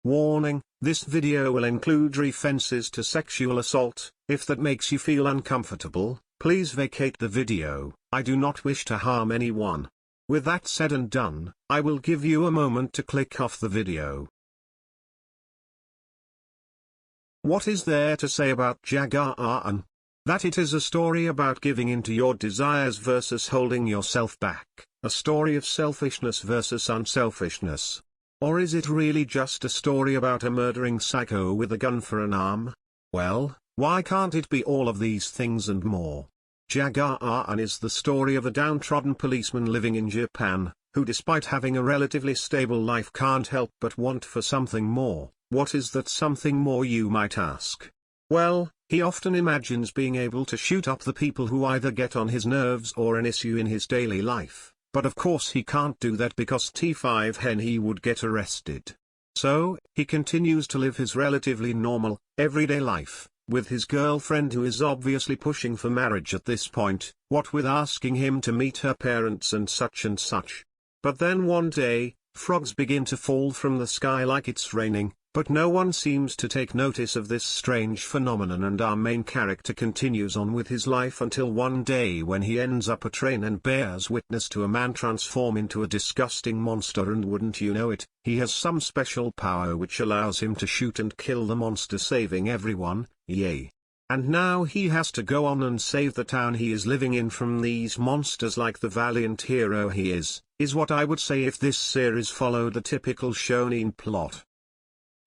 Warning, this video will include references to sexual assault. If that makes you feel uncomfortable, please vacate the video. I do not wish to harm anyone. With that said and done, I will give you a moment to click off the video. What is there to say about Jagaaaaaan? That it is a story about giving in to your desires versus holding yourself back, a story of selfishness versus unselfishness. Or is it really just a story about a murdering psycho with a gun for an arm? Well, why can't it be all of these things and more? Jagaaaaaan is the story of a downtrodden policeman living in Japan, who despite having a relatively stable life can't help but want for something more. What is that something more, you might ask? Well, he often imagines being able to shoot up the people who either get on his nerves or an issue in his daily life, but of course he can't do that because T5 hen he would get arrested. So, he continues to live his relatively normal, everyday life, with his girlfriend who is obviously pushing for marriage at this point, what with asking him to meet her parents and such and such. But then one day, frogs begin to fall from the sky like it's raining. But no one seems to take notice of this strange phenomenon, and our main character continues on with his life until one day when he ends up a train and bears witness to a man transform into a disgusting monster, and wouldn't you know it, he has some special power which allows him to shoot and kill the monster, saving everyone, yay. And now he has to go on and save the town he is living in from these monsters like the valiant hero he is what I would say if this series followed a typical shonen plot.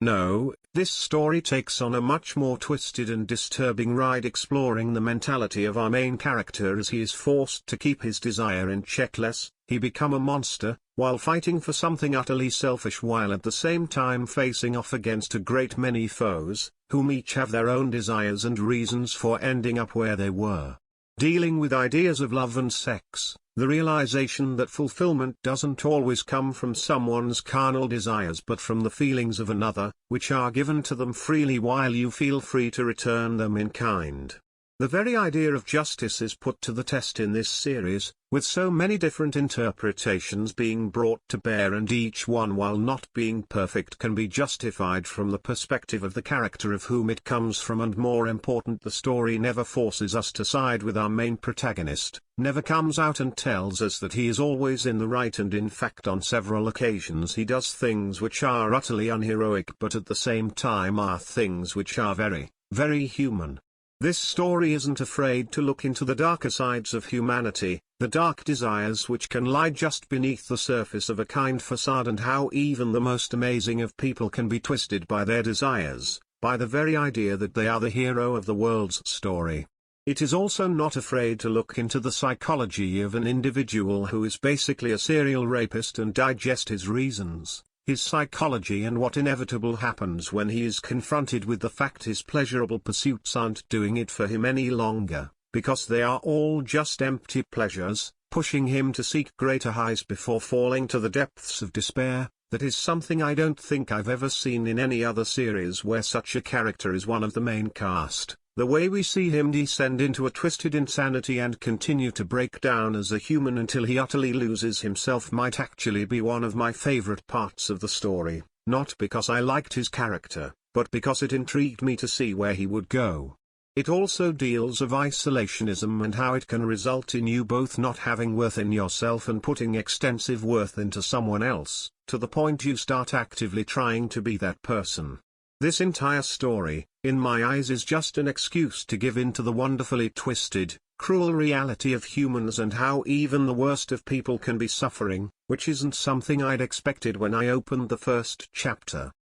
No, this story takes on a much more twisted and disturbing ride, exploring the mentality of our main character as he is forced to keep his desire in check lest he become a monster, while fighting for something utterly selfish, while at the same time facing off against a great many foes, whom each have their own desires and reasons for ending up where they were. Dealing with ideas of love and sex, the realization that fulfillment doesn't always come from someone's carnal desires but from the feelings of another, which are given to them freely while you feel free to return them in kind. The very idea of justice is put to the test in this series, with so many different interpretations being brought to bear, and each one, while not being perfect, can be justified from the perspective of the character of whom it comes from, and more important, the story never forces us to side with our main protagonist, never comes out and tells us that he is always in the right, and in fact on several occasions he does things which are utterly unheroic but at the same time are things which are very, very human. This story isn't afraid to look into the darker sides of humanity, the dark desires which can lie just beneath the surface of a kind facade, and how even the most amazing of people can be twisted by their desires, by the very idea that they are the hero of the world's story. It is also not afraid to look into the psychology of an individual who is basically a serial rapist and digest his reasons, his psychology, and what inevitably happens when he is confronted with the fact his pleasurable pursuits aren't doing it for him any longer, because they are all just empty pleasures, pushing him to seek greater highs before falling to the depths of despair. That is something I don't think I've ever seen in any other series where such a character is one of the main cast. The way we see him descend into a twisted insanity and continue to break down as a human until he utterly loses himself might actually be one of my favorite parts of the story, not because I liked his character, but because it intrigued me to see where he would go. It also deals of isolationism and how it can result in you both not having worth in yourself and putting extensive worth into someone else, to the point you start actively trying to be that person. This entire story, in my eyes, is just an excuse to give in to the wonderfully twisted, cruel reality of humans and how even the worst of people can be suffering, which isn't something I'd expected when I opened the first chapter.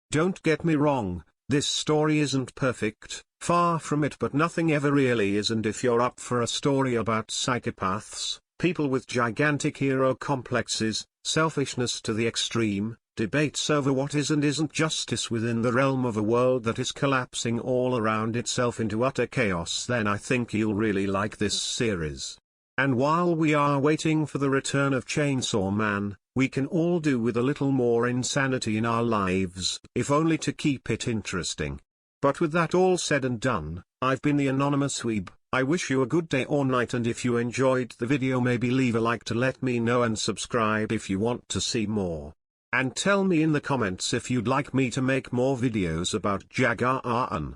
Don't get me wrong, this story isn't perfect, far from it, but nothing ever really is, and if you're up for a story about psychopaths, people with gigantic hero complexes, selfishness to the extreme, debates over what is and isn't justice within the realm of a world that is collapsing all around itself into utter chaos, then I think you'll really like this series. And while we are waiting for the return of Chainsaw Man, we can all do with a little more insanity in our lives, if only to keep it interesting. But with that all said and done, I've been the Anonymous Weeb. I wish you a good day or night, and if you enjoyed the video, maybe leave a like to let me know, and subscribe if you want to see more. And tell me in the comments if you'd like me to make more videos about Jagaaaaaan.